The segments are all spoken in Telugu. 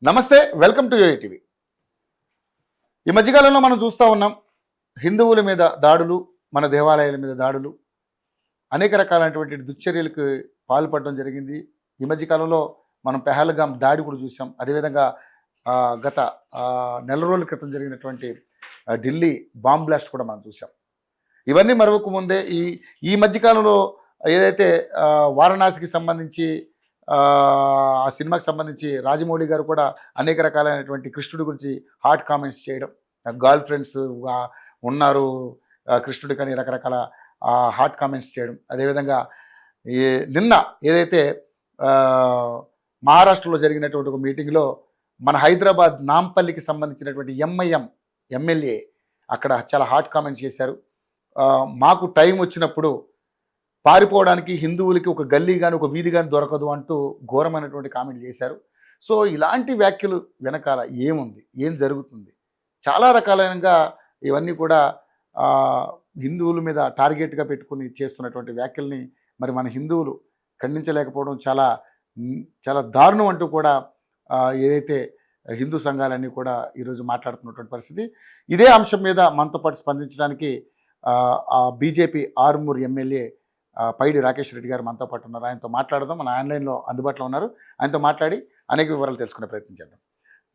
నమస్తే, వెల్కమ్ టు యూఐ టీవీ. ఈ మధ్యకాలంలో మనం చూస్తూ ఉన్నాం హిందువుల మీద దాడులు, మన దేవాలయాల మీద దాడులు, అనేక రకాలైనటువంటి దుశ్చర్యలకు పాల్పడడం జరిగింది. ఈ మధ్యకాలంలో మనం పెహల్గాం దాడి కూడా చూసాం. అదేవిధంగా గత నెల రోజుల క్రితం జరిగినటువంటి ఢిల్లీ బాంబ్ బ్లాస్ట్ కూడా మనం చూసాం. ఇవన్నీ మరొక ముందే ఈ మధ్యకాలంలో ఏదైతే వారణాసికి సంబంధించి ఆ సినిమాకి సంబంధించి రాజమౌళి గారు కూడా అనేక రకాలైనటువంటి కృష్ణుడి గురించి హాట్ కామెంట్స్ చేయడం, గర్ల్ ఫ్రెండ్స్ ఉన్నారు కృష్ణుడి కానీ రకరకాల హాట్ కామెంట్స్ చేయడం. అదేవిధంగా నిన్న ఏదైతే మహారాష్ట్రలో జరిగినటువంటి ఒక మీటింగ్లో మన హైదరాబాద్ నాంపల్లికి సంబంధించినటువంటి ఎంఐఎం ఎమ్మెల్యే అక్కడ చాలా హాట్ కామెంట్స్ చేశారు. మాకు టైం వచ్చినప్పుడు పారిపోవడానికి హిందువులకి ఒక గల్లీ కానీ ఒక వీధి కానీ దొరకదు అంటూ ఘోరమైనటువంటి కామెంట్ చేశారు. సో ఇలాంటి వ్యాఖ్యలు వెనకాల ఏముంది, ఏం జరుగుతుంది? చాలా రకాలైనగా ఇవన్నీ కూడా హిందువుల మీద టార్గెట్గా పెట్టుకుని చేస్తున్నటువంటి వ్యాఖ్యల్ని మరి మన హిందువులు ఖండించలేకపోవడం చాలా చాలా దారుణం అంటూ కూడా ఏదైతే హిందూ సంఘాలన్నీ కూడా ఈరోజు మాట్లాడుతున్నటువంటి పరిస్థితి. ఇదే అంశం మీద మనతో పాటు స్పందించడానికి బీజేపీ ఆర్మూర్ ఎమ్మెల్యే పైడి రాకేష్ రెడ్డి గారు మనతో పాటు ఉన్నారు. ఆయనతో మాట్లాడదాం. మన ఆన్లైన్లో అందుబాటులో ఉన్నారు. ఆయనతో మాట్లాడి అనేక వివరాలు తెలుసుకునే ప్రయత్నం చేద్దాం.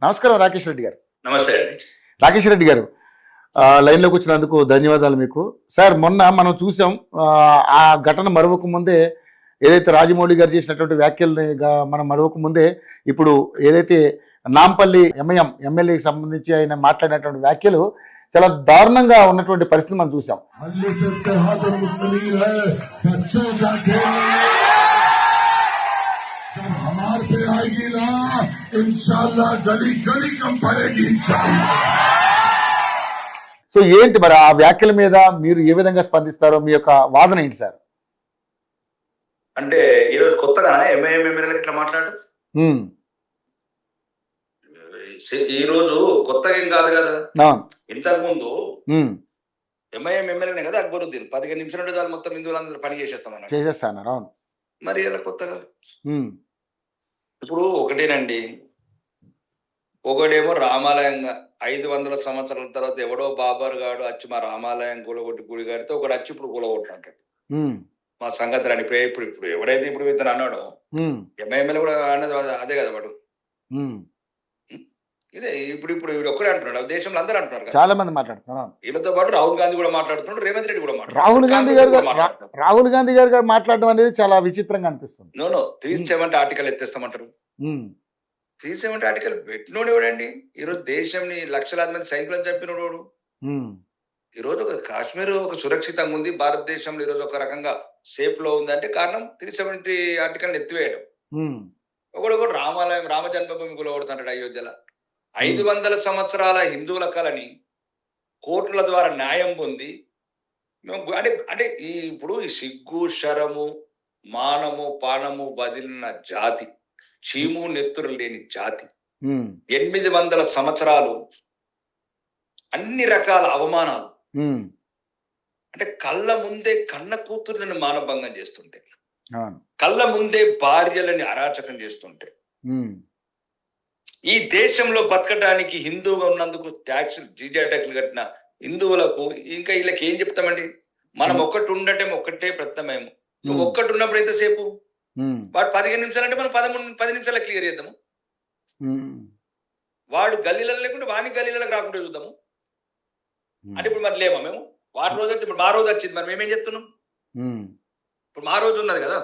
నమస్కారం రాకేష్ రెడ్డి గారు. నమస్తే అండి. రాకేష్ రెడ్డి గారు, లైన్లోకి వచ్చినందుకు ధన్యవాదాలు మీకు. సార్, మొన్న మనం చూసాం ఆ ఘటన మరొక ముందే ఏదైతే రాజమౌళి గారు చేసినటువంటి వ్యాఖ్యల్ని మనం మరొక ముందే ఇప్పుడు ఏదైతే నాంపల్లి ఎంఐఎం ఎమ్మెల్యేకి సంబంధించి ఆయన మాట్లాడినటువంటి వ్యాఖ్యలు చాలా దారుణంగా ఉన్నటువంటి పరిస్థితి మనం చూసాం. సో ఏంటి మరి ఆ వ్యాఖ్యల మీద మీరు ఏ విధంగా స్పందిస్తారో, మీ యొక్క వాదన ఏంటి సార్? అంటే ఈరోజు కొత్తగా ఎంఐఎం ఎమ్మెల్యేలు ఇట్లా మాట్లాడు, ఈ రోజు కొత్తగా ఏం కాదు కదా. ఇంతకు ముందు ఎంఐఎం ఎమ్మెల్యేనే కదా అక్బరుద్దీన్ 15 నిమిషాలు చాలు మొత్తం హిందువులందరూ పని చేసేస్తామన్నారు. అవును, మరి ఇలా కొత్తగా ఇప్పుడు ఒకటేనండి. ఒకటేమో రామాలయంగా 500 సంవత్సరాల తర్వాత ఎవడో బాబర్ గాడు వచ్చి మా రామాలయం కూలగొట్టి గుడి కడితే ఒకడు వచ్చి ఇప్పుడు కూలగొట్టినట్టు మా సంగతి అని ఇప్పుడు ఎవడైతే ఇప్పుడు ఇతను అన్నాడు ఎంఐఎంఎల్ కూడా అన్నది అదే కదా వాడు. ఇదే ఇప్పుడు వీడు ఒక్కడే అంటున్నాడు, దేశంలో అందరూ అంటున్నారు, చాలా మంది మాట్లాడుతున్నారు. వీళ్ళతో పాటు రాహుల్ గాంధీ కూడా మాట్లాడుతున్నాడు, రేవంత్ రెడ్డి కూడా రాహుల్ గాంధీ గారు మాట్లాడడం అనేది చాలా విచిత్రంగా అనిపిస్తుంది. 370 ఆర్టికల్ ఎత్తేస్తామంటారు. 370 ఆర్టికల్ పెట్టినోడు ఎవడండి? ఈరోజు దేశంని లక్షలాది మంది సైనికులను చంపినోడు. ఈరోజు కాశ్మీర్ ఒక సురక్షితంగా ఉంది, భారతదేశంలో ఈరోజు ఒక రకంగా సేఫ్ లో ఉంది అంటే కారణం 370 ఆర్టికల్ ఎత్తివేయడం. ఒకడు రామాలయం రామ జన్మభూమి కూలగొడుతున్నాడు అయోధ్యలో. 500 సంవత్సరాల హిందువుల కళని కోర్టుల ద్వారా న్యాయం పొంది అంటే ఇప్పుడు ఈ సిగ్గు శరము మానము పానము వదిలిన జాతి, చీము నెత్తురు లేని జాతి 800 సంవత్సరాలు అన్ని రకాల అవమానాలు, అంటే కళ్ళ ముందే కన్న కూతుర్లను మానభంగం చేస్తుంటే, కళ్ళ ముందే భార్యలని అరాచకం చేస్తుంటే, ఈ దేశంలో బతకడానికి హిందువుగా ఉన్నందుకు ట్యాక్సులు జిజియా ట్యాక్సులు కట్టిన హిందువులకు ఇంకా వీళ్ళకి ఏం చెప్తామండి? మనం ఒక్కటి ఉండటే ఒక్కటే ప్రథమేమో. నువ్వు ఒక్కటి ఉన్నప్పుడు ఎంతసేపు? వాడు 15 నిమిషాలు అంటే మనం 10 నిమిషాలు క్లియర్ చేద్దాము. వాడు గల్లీలలో లేకుంటే వాడిని గల్లీలకు రాకుండా చూద్దాము అంటే ఇప్పుడు మరి లేమా మేము? వారి రోజు వచ్చి ఇప్పుడు మా రోజు వచ్చింది, మరి మేమేం చెప్తున్నాం? ఇప్పుడు మా రోజు ఉన్నది కదా.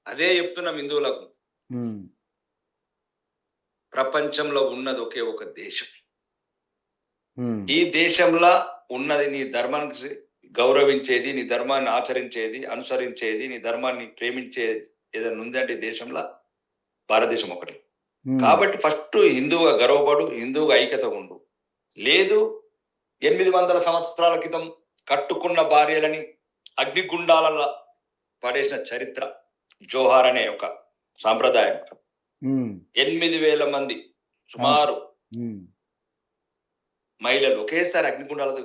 అదే చెప్తున్నాం హిందువులకు. ప్రపంచంలో ఉన్నది ఒకే ఒక దేశం. ఈ దేశంలో ఉన్నది నీ ధర్మానికి గౌరవించేది, నీ ధర్మాన్ని ఆచరించేది, అనుసరించేది, నీ ధర్మాన్ని ప్రేమించేది ఏదైనా ఉందంటే దేశంలో భారతదేశం ఒకటి. కాబట్టి ఫస్ట్ హిందువుగా గర్వపడు, హిందువుగా ఐక్యత ఉండు. లేదు 800 సంవత్సరాల క్రితం కట్టుకున్న భార్యలని అగ్నిగుండాలలో పడేసిన చరిత్ర జోహార్ అనే ఒక సాంప్రదాయం. 8,000 మంది సుమారు మహిళలు ఒకేసారి అగ్నిగుండాలతో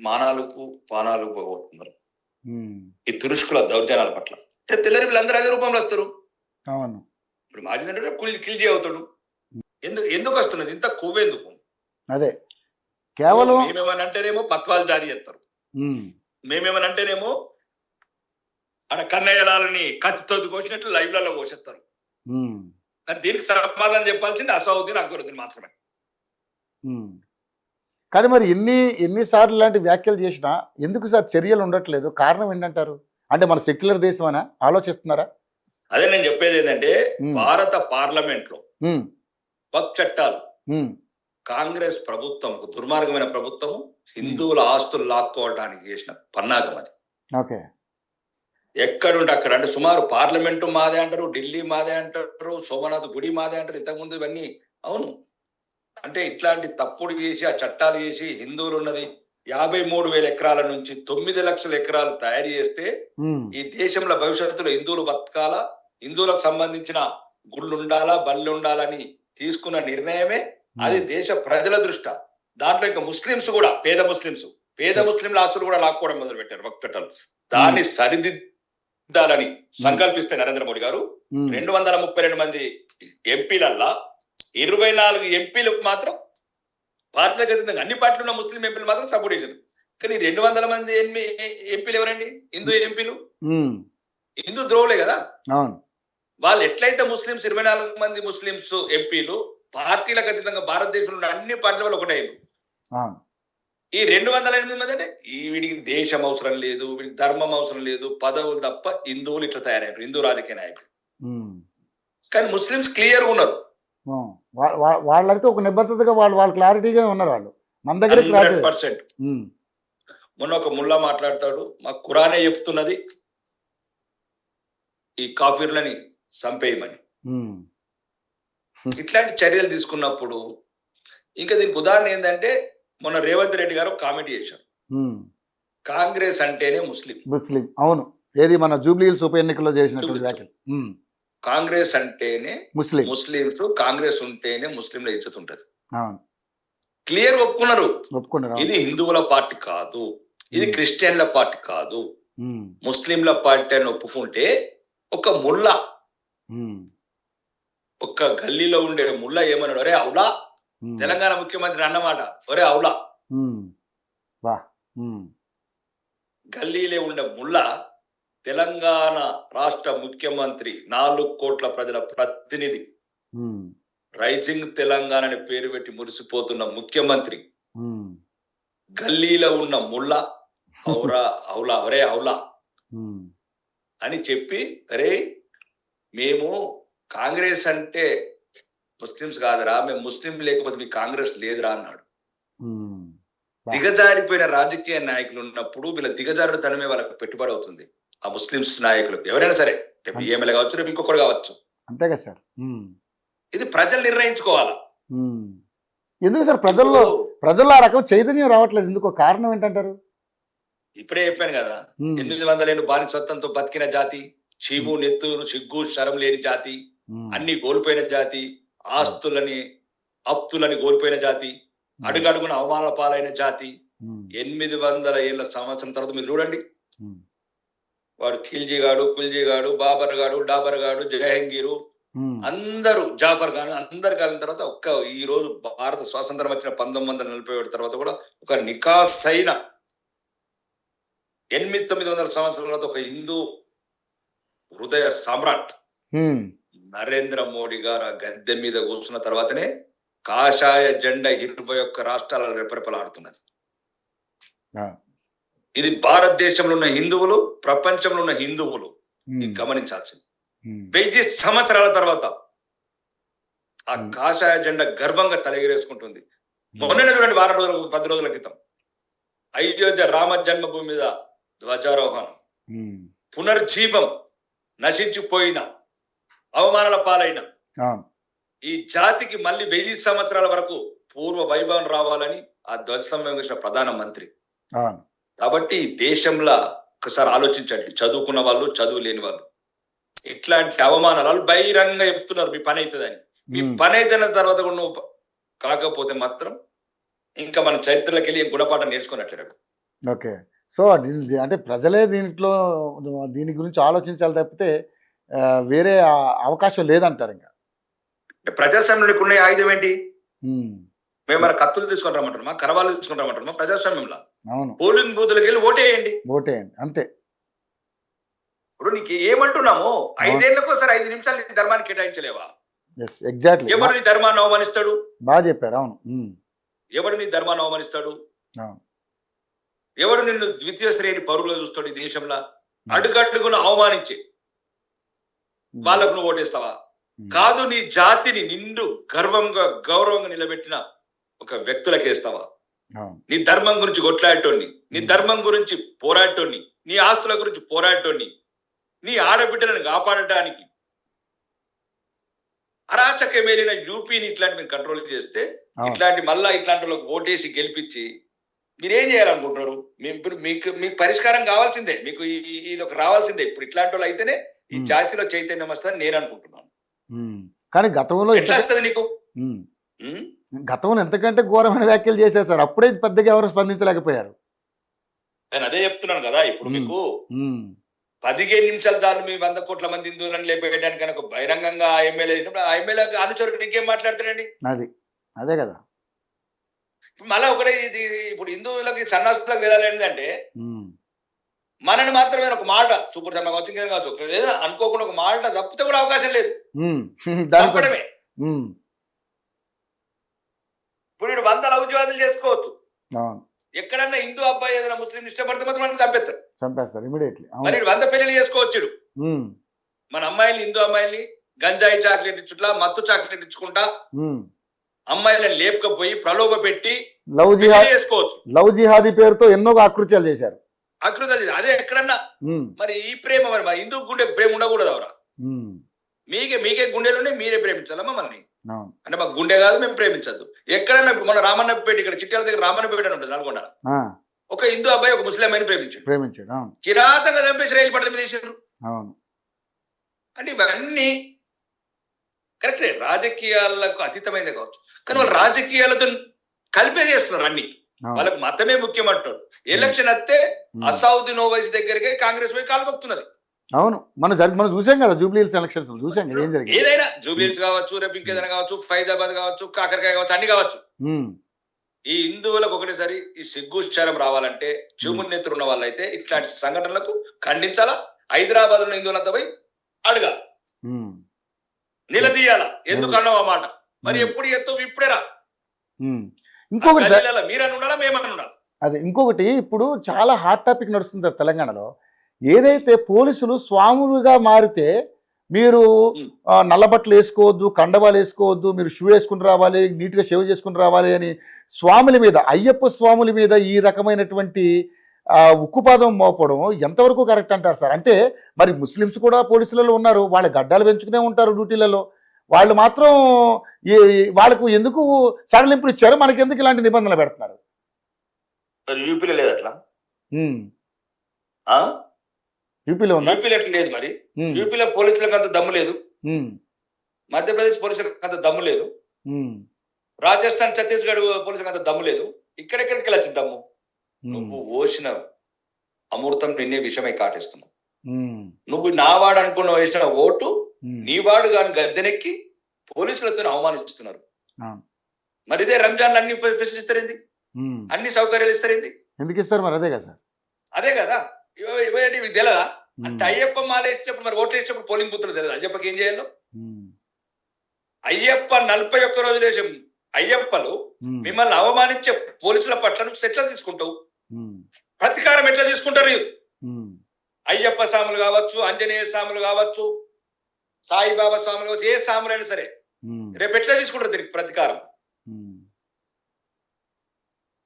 మానాలకు పానాలు పోగొట్టుకున్నారు ఈ తురుష్కుల దౌర్జన్యాల పట్ల. తెల్లరి వీళ్ళందరూ అదే రూపంలో వస్తారు. ఇప్పుడు మాజీ సెంటర్ ఖిల్జీ అవుతాడు. ఎందుకు వస్తున్నది ఇంత కొవ్వెందుకు? అదే కేవలం మేమేమని అంటేనేమో పత్వాలు జారీ చేస్తారు, మేమేమని అంటేనేమో ఆడ కన్నయ్యలాలని కత్తితో కోసినట్లు లైవ్లలో కోసేస్తారు. మరి దీనికి సమాధానం చెప్పాల్సింది అసౌద్దీన్ అక్బరుద్దీన్ మాత్రమే. కానీ మరి ఎన్నిసార్లు ఇలాంటి వ్యాఖ్యలు చేసినా ఎందుకు సార్ చర్యలు ఉండట్లేదు? కారణం ఏంటంటారు? అంటే మన సెక్యులర్ దేశం అని ఆలోచిస్తున్నారా? అదే నేను చెప్పేది ఏంటంటే భారత పార్లమెంట్ లో వక్ఫ్ చట్టాలు కాంగ్రెస్ ప్రభుత్వం దుర్మార్గమైన ప్రభుత్వం హిందువుల ఆస్తులు లాక్కోవడానికి చేసిన పన్నాగం అది. ఓకే, ఎక్కడుంటే అక్కడ అంటే సుమారు పార్లమెంటు మాదే అంటారు, ఢిల్లీ మాదే అంటారు, సోమనాథ్ గుడి మాదే అంటారు. ఇంతకుముందు ఇవన్నీ అవును అంటే ఇట్లాంటి తప్పుడు చేసి ఆ చట్టాలు చేసి హిందువులు ఉన్నది 53,000 ఎకరాల నుంచి 9 లక్షల ఎకరాలు తయారు చేస్తే ఈ దేశంలో భవిష్యత్తులో హిందువులు బతకాలా, హిందువులకు సంబంధించిన గుళ్ళు ఉండాలా, బళ్ళు ఉండాలని తీసుకున్న నిర్ణయమే అది. దేశ ప్రజల దృష్ట్యా దాంట్లో ఇంకా ముస్లింస్ కూడా పేద ముస్లింల ఆస్తులు కూడా లాక్కోవడం మొదలు పెట్టారు వక్ఫ్ చట్టాలు. దాన్ని సరిదిద్దాలని సంకల్పిస్తే నరేంద్ర మోడీ గారు 232 మంది ఎంపీలల్లా 24 ఎంపీలు మాత్రం పార్టీలకు అతీతంగా అన్ని పార్టీలు ఉన్న ముస్లిం ఎంపీలు మాత్రం సపోర్ట్ చేశారు. కానీ 200 మంది ఎంపీలు ఎవరండి? హిందూ ఎంపీలు, హిందూ ద్రోవులే కదా. వాళ్ళు ఎట్లయితే ముస్లింస్ 24 మంది ముస్లింస్ ఎంపీలు పార్టీలకు అతీతంగా భారతదేశంలో ఉన్న అన్ని పార్టీల వల్ల ఒకటైంది. ఈ 208 మంది అంటే వీడికి దేశం అవసరం లేదు, వీడికి ధర్మం అవసరం లేదు, పదవులు తప్ప హిందువులు ఇట్లా తయారయ్యారు, హిందూ రాజకీయ నాయకులు. కానీ ముస్లింస్ క్లియర్ గా ఉన్నారు. వాళ్ళైతే ఒక నిబద్ధతగా వాళ్ళు క్లారిటీగా ఉన్నారు. వాళ్ళు మన దగ్గర 100%. మొన్న ఒక ముల్లా మాట్లాడతాడు, మా ఖురానే చెప్తున్నది ఈ కాఫీర్లని చంపేయమని. ఇట్లాంటి చర్యలు తీసుకున్నప్పుడు ఇంకా దీనికి ఉదాహరణ ఏంటంటే మొన్న రేవంత్ రెడ్డి గారు కామెంట్ చేశారు, కాంగ్రెస్ అంటేనే ముస్లిం. అవును, ఏది మన జూబ్లీ హిల్స్ ఉప ఎన్నికల్లో చేసినటువంటి వ్యాఖ్యలు. కాంగ్రెస్ అంటేనే ముస్లింస్, కాంగ్రెస్ ఉంటేనే ముస్లింల ఇజ్జత్ ఉంటది. క్లియర్ ఒప్పుకున్నారు. ఇది హిందువుల పార్టీ కాదు, ఇది క్రిస్టియన్ల పార్టీ కాదు, ముస్లింల పార్టీ అని ఒప్పుకుంటే ఒక ముల్లా, ఒక్క గల్లీలో ఉండే ముల్లా ఏమన్నాడు, ఒరే అవులా, తెలంగాణ ముఖ్యమంత్రి అన్నమాట, ఒరే అవులా. గల్లీలో ఉండే ముల్లా తెలంగాణ రాష్ట్ర ముఖ్యమంత్రి, 4 కోట్ల ప్రజల ప్రతినిధి, రైజింగ్ తెలంగాణ అని పేరు పెట్టి మురిసిపోతున్న ముఖ్యమంత్రి గల్లీలో ఉన్న ముల్లా ఔరా అవులా, ఒరే అవులా అని చెప్పి, అరే మేము కాంగ్రెస్ అంటే ముస్లింస్ కాదురా, మేము ముస్లిం లేకపోతే మీ కాంగ్రెస్ లేదురా అన్నాడు. దిగజారిపోయిన రాజకీయ నాయకులు ఉన్నప్పుడు వీళ్ళ దిగజారుడు తనమే వాళ్ళకి పెట్టుబడి అవుతుంది. ఆ ముస్లింస్ నాయకులకు ఎవరైనా సరే, ఎమ్మెల్యే కావచ్చు, రేపు ఇంకొకరు కావచ్చు, అంతే కదా సార్. ఇది ప్రజలు నిర్ణయించుకోవాలా. ఎందుకు సార్ ప్రజల్లో ఆ రకం చైతన్యం రావట్లేదు? ఎందుకో కారణం ఏంటంటారు? ఇప్పుడే చెప్పాను కదా, 800 ఏళ్ళు బానిసత్వంతో బతికిన జాతి, చీము నెత్తురు సిగ్గు శరం లేని జాతి, అన్ని కోల్పోయిన జాతి, ఆప్తులని కోల్పోయిన జాతి, అడుగడుగున అవమానాల పాలైన జాతి. 800 ఏళ్ల సంవత్సరం తర్వాత మీరు చూడండి, వాడు ఖిల్జీ గాడు, బాబర్ గాడు, డాబర్ గాడు, జహంగీరు, అందరూ జాఫర్ ఖాన్, అందరు కాలిన తర్వాత ఈ రోజు భారత స్వాతంత్రం వచ్చిన 1947 తర్వాత కూడా ఒక నికాసైన 800-900 సంవత్సరాల తర్వాత ఒక హిందూ హృదయ సామ్రాట్ నరేంద్ర మోడీ గారు ఆ గద్దె మీద కూర్చున్న తర్వాతనే కాషాయ జెండా 21 రాష్ట్రాల రెపరెపలాడుతున్నది. ఇది భారతదేశంలో ఉన్న హిందువులు, ప్రపంచంలో ఉన్న హిందువులు గమనించాల్సింది. 1000 సంవత్సరాల తర్వాత ఆ కాషాయ జెండా గర్వంగా తలెగరేసుకుంటుంది. మొన్ననే చూడండి, 10 రోజుల క్రితం అయోధ్య రామ జన్మభూమి మీద ధ్వజారోహణం, పునర్జీవం, నశించిపోయిన అవమానాల పాలైన ఈ జాతికి మళ్ళీ 1000 సంవత్సరాల వరకు పూర్వ వైభవం రావాలని ఆ ధ్వజస్తంభం వేసిన ప్రధానమంత్రి. కాబట్టి ఈ దేశంలో ఒకసారి ఆలోచించండి, చదువుకున్న వాళ్ళు, చదువు లేని వాళ్ళు, ఇట్లాంటి అవమానాలు బహిరంగ చెప్తున్నారు మీ పని అవుతుందని. మీ పని అయితున్న తర్వాత కూడా నువ్వు కాకపోతే మాత్రం ఇంకా మన చరిత్రలోకి వెళ్ళి గుణపాఠం నేర్చుకున్నట్లేడు. ఓకే, సో అంటే ప్రజలే దీని గురించి ఆలోచించాలి తప్పితే వేరే అవకాశం లేదంటారు ఇంకా. ప్రజాస్వామ్యానికి ఉన్న ఆయుధం ఏంటి? ఉమ్, మేము మన కత్తులు తీసుకొని రమ్మంటామా, కరవాళ్ళు తీసుకొని రమ్మంటామా? ప్రజాస్వామ్యంలో అవును, పోలింగ్ బూత్లకు వెళ్ళి ఓటేయండి. ఓటేయండి అంతే. ఇప్పుడు నీకు ఏమంటున్నాము, 5 ఏళ్లకు ఒకసారి 5 నిమిషాలు నీ ధర్మాన్ని కేటాయించలేవా? ఎగ్జాక్ట్లీ, ఎవరు నీ ధర్మాన్ని అవమానిస్తాడు? బాగా చెప్పారు. అవును. ఎవరు నీ ధర్మాన్ని అవమానిస్తాడు? అవును. ఎవరు నిన్ను ద్వితీయ శ్రేణి పౌరులుగా చూస్తాడు ఈ దేశంలో? అడుగడుగును అవమానించి వాళ్ళకు నువ్వు ఓటేస్తావా? కాదు, నీ జాతిని నిండు గర్వంగా గౌరవంగా నిలబెట్టిన ఒక వ్యక్తులకు వేస్తావా? అవును. నీ ధర్మం గురించి కొట్లాడేటోడిని, నీ ధర్మం గురించి పోరాడేటోడిని, నీ ఆస్తుల గురించి పోరాడేటోడిని, నీ ఆడబిడ్డలను కాపాడటానికి అరాచక మేలిన యూపీని ఇట్లాంటి మేము కంట్రోల్ చేస్తే, ఇట్లాంటి మళ్ళా ఇట్లాంటి వాళ్ళకి ఓటేసి గెలిపించి మీరేం చేయాలనుకుంటున్నారు? ఇప్పుడు మీకు పరిష్కారం కావాల్సిందే, మీకు ఇది ఒక రావాల్సిందే. ఇప్పుడు ఇట్లాంటి వాళ్ళు అయితేనే ఈ జాతిలో చైతన్యం వస్తుందని నేను అనుకుంటున్నాను. కానీ గతంలో ఎట్లా వస్తుంది నీకు? గతంలో ఎంతకంటే ఘోరమైన వ్యాఖ్యలు చేశారు సార్, అప్పుడే పెద్దగా ఎవరు స్పందించలేకపోయారు. నేను అదే చెప్తున్నాను కదా. ఇప్పుడు మీకు 15 నిమిషాలు చాలు మీ 100 కోట్ల మంది హిందువులను లేపేయడానికి కనుక బహిరంగంగా ఆ ఎమ్మెల్యే చేసినప్పుడు ఆ ఎమ్మెల్యే అనుచరుడు ఇంకేం మాట్లాడతాడండి? అదే కదా. మళ్ళా ఒకటే, ఇది ఇప్పుడు హిందువులకి సన్నాసులకు తెలియాలంటే మనని మాత్రమే ఒక మాట సూపర్ శర్మ కావచ్చు, ఇంకేం కావచ్చు, లేదా అనుకోకుండా ఒక మాట తప్పితే కూడా అవకాశం లేదు, చంపడమే. ఇప్పుడు వీడు 100 లౌజ్వాదులు చేసుకోవచ్చు, ఎక్కడన్నా హిందూ అబ్బాయి ఏదైనా ముస్లిం ఇష్టపడితే మాత్రం మనం చంపేస్తారు ఇమీడియట్లీ. మరి 100 పెళ్లి చేసుకోవచ్చు. మన అమ్మాయిల్ని, హిందూ అమ్మాయిల్ని గంజాయి చాక్లెట్ ఇచ్చుట్లా, మత్తు చాక్లెట్ ఇచ్చుకుంటా అమ్మాయిలను లేపకపోయి ప్రలోభ పెట్టి చేసుకోవచ్చు. లవ్ జిహాదీ పేరుతో ఎన్నో ఆకృత్యాలు చేశారు. అదే ఎక్కడన్నా మరి ఈ ప్రేమ, మరి మా హిందూ గుండెకు ప్రేమ ఉండకూడదు అవరా? మీకే గుండెలుండే మీరే ప్రేమించాలా మమ్మల్ని? అంటే మాకు గుండె కాదు, మేము ప్రేమించద్దు. ఎక్కడన్నా మన రామన్నపేట, ఇక్కడ చిట్యాల దగ్గర రామన్నపేట అని ఉంటుంది నల్గొండ, ఒక హిందూ అబ్బాయి ఒక ముస్లిం అమ్మాయిని ప్రేమించాడు. కిరాతంగా చంపేసి రైలు పట్టణ మీద వేసారు. అంటే ఇవన్నీ కరెక్టే, రాజకీయాలకు అతీతమైనదే కావచ్చు, కానీ వాళ్ళు రాజకీయాలతో కలిపే చేస్తున్నారు అన్ని. వాళ్ళకి మతమే ముఖ్యం అంటున్నారు. ఎలక్షన్ వస్తే అసౌద్దీన్ ఓవైసీ దగ్గరికి కాంగ్రెస్ పోయి కాల్పొక్కుతున్నది. అవును, మనం చూసాం కదా, జూబ్లీహిల్స్ ఎలక్షన్స్ చూసాం కదా ఏం జరిగింది. ఏదైనా జూబ్లీహిల్స్ కావచ్చు, రేపు ఇంకేదైనా కావచ్చు, ఫైజాబాద్ కావచ్చు, కాకరకాయ కావచ్చు, అన్ని కావచ్చు. ఈ హిందువులకు ఒకటేసారి ఈ సిగ్గుచారం రావాలంటే, చెవుమున్నెత్తులు ఉన్న వాళ్ళైతే ఇట్లాంటి సంఘటనలకు ఖండించాలా. హైదరాబాద్ లో హిందువులంతా పోయి అడగాలి, నిలదీయాల. ఎందుకు అన్నావు ఆ మాట? మరి ఎప్పుడు ఎత్తు ఇప్పుడేరా. ఇంకొకటి మీరని ఉండాలా, మేమని ఉండాలి. అదే ఇంకొకటి, ఇప్పుడు చాలా హాట్ టాపిక్ నడుస్తుంది సార్ తెలంగాణలో. ఏదైతే పోలీసులు స్వాములుగా మారితే మీరు నల్లబట్టలు వేసుకోవద్దు, కండవాలు వేసుకోవద్దు, మీరు షూ వేసుకుని రావాలి, నీట్గా షేవ్ చేసుకుని రావాలి అని స్వాముల మీద, అయ్యప్ప స్వాముల మీద ఈ రకమైనటువంటి ఉక్కుపాదం మోపడం ఎంతవరకు కరెక్ట్ అంటారు సార్? అంటే మరి ముస్లిమ్స్ కూడా పోలీసులలో ఉన్నారు, వాళ్ళ గడ్డాలు పెంచుకునే ఉంటారు డ్యూటీలలో, వాళ్ళు మాత్రం వాళ్ళకు ఎందుకు సడలింపులు ఇచ్చారు, మనకి ఎందుకు ఇలాంటి నిబంధనలు పెడుతున్నారు? యూపీలో లేదు అట్లా, యూపీలో లేదు. మరి యూపీలో పోలీసులకు అంత దమ్ము లేదు, మధ్యప్రదేశ్ పోలీసులకు అంత దమ్ము లేదు, రాజస్థాన్ ఛత్తీస్గఢ్ పోలీసులకు అంత దమ్ము లేదు. ఇక్కడెక్కడికి వెళ్ళచ్చు దమ్ము? నువ్వు ఓసిన అమృతం నిన్నే విషమై కాటేస్తున్నావు. నువ్వు నావాడు అనుకున్న వేసిన ఓటు నీవాడు కాని గద్దెనెక్కి పోలీసులతో అవమానిస్తున్నారు. మరి ఇదే రంజాన్ అన్ని ఫెసిలిటీ ఇస్తారేంది, అన్ని సౌకర్యాలు ఇస్తారేంది? ఎందుకు ఇస్తారు మరి? అదే కదా సార్, అదే కదా. మీకు తెలియదా? అంటే అయ్యప్ప మాల వేసేటప్పుడు, మరి ఓట్లు వేసేటప్పుడు పోలింగ్ బూత్లు తెలియదు అయ్యప్పకి ఏం చేయాలో? అయ్యప్ప 41 రోజులు వేసే అయ్యప్పలు మిమ్మల్ని అవమానించే పోలీసుల పట్ల నువ్వు ఎట్లా తీసుకుంటావు? ప్రతీకారం ఎట్లా తీసుకుంటారు? అయ్యప్ప స్వాములు కావచ్చు, ఆంజనేయ స్వాములు కావచ్చు, సాయిబాబా స్వాములు కావచ్చు, ఏ స్వాములైనా సరే రేపు ఎట్లా తీసుకుంటారు దీనికి ప్రతీకారం?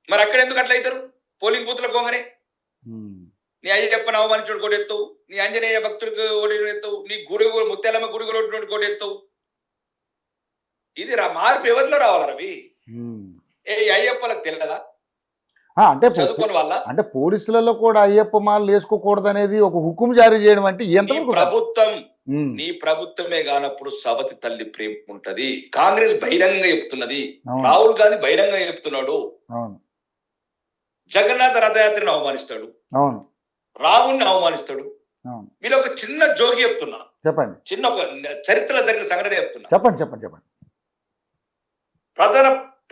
మరి అక్కడ ఎందుకు అట్లా అవుతారు? పోలింగ్ బూత్లకు పోగానే నీ అయ్యప్పని అవమానించుడు కొట్టెత్తావు, నీ ఆంజనేయ భక్తుడికి ఓడి ఎత్తావు, నీ గుడి ముత్యాలమ్మ గుడి కొట్టెత్తావు. ఇది మార్పు ఎవరిలో రావాలి రవి? ఏ అయ్యప్పలకు తెలియదా? అంటే చదువుకుని వాళ్ళ అంటే పోలీసులలో కూడా అయ్యప్ప మాలలు వేసుకోకూడదు అనేది ఒక హుకుం జారీ చేయడం అంటే ప్రభుత్వం, నీ ప్రభుత్వమే కానప్పుడు సవతి తల్లి ప్రేమ ఉంటది. కాంగ్రెస్ బహిరంగంగా చెప్తున్నది, రాహుల్ గాంధీ బహిరంగంగా చెప్తున్నాడు. జగన్నాథ రథయాత్రను అవమానిస్తాడు, రాహుల్ని అవమానిస్తాడు. వీళ్ళు ఒక చిన్న జోగి చెప్తున్నా, చెప్పండి చిన్న ఒక చరిత్రలో జరిగిన సంఘటన చెప్తున్నా. చెప్పండి చెప్పండి చెప్పండి.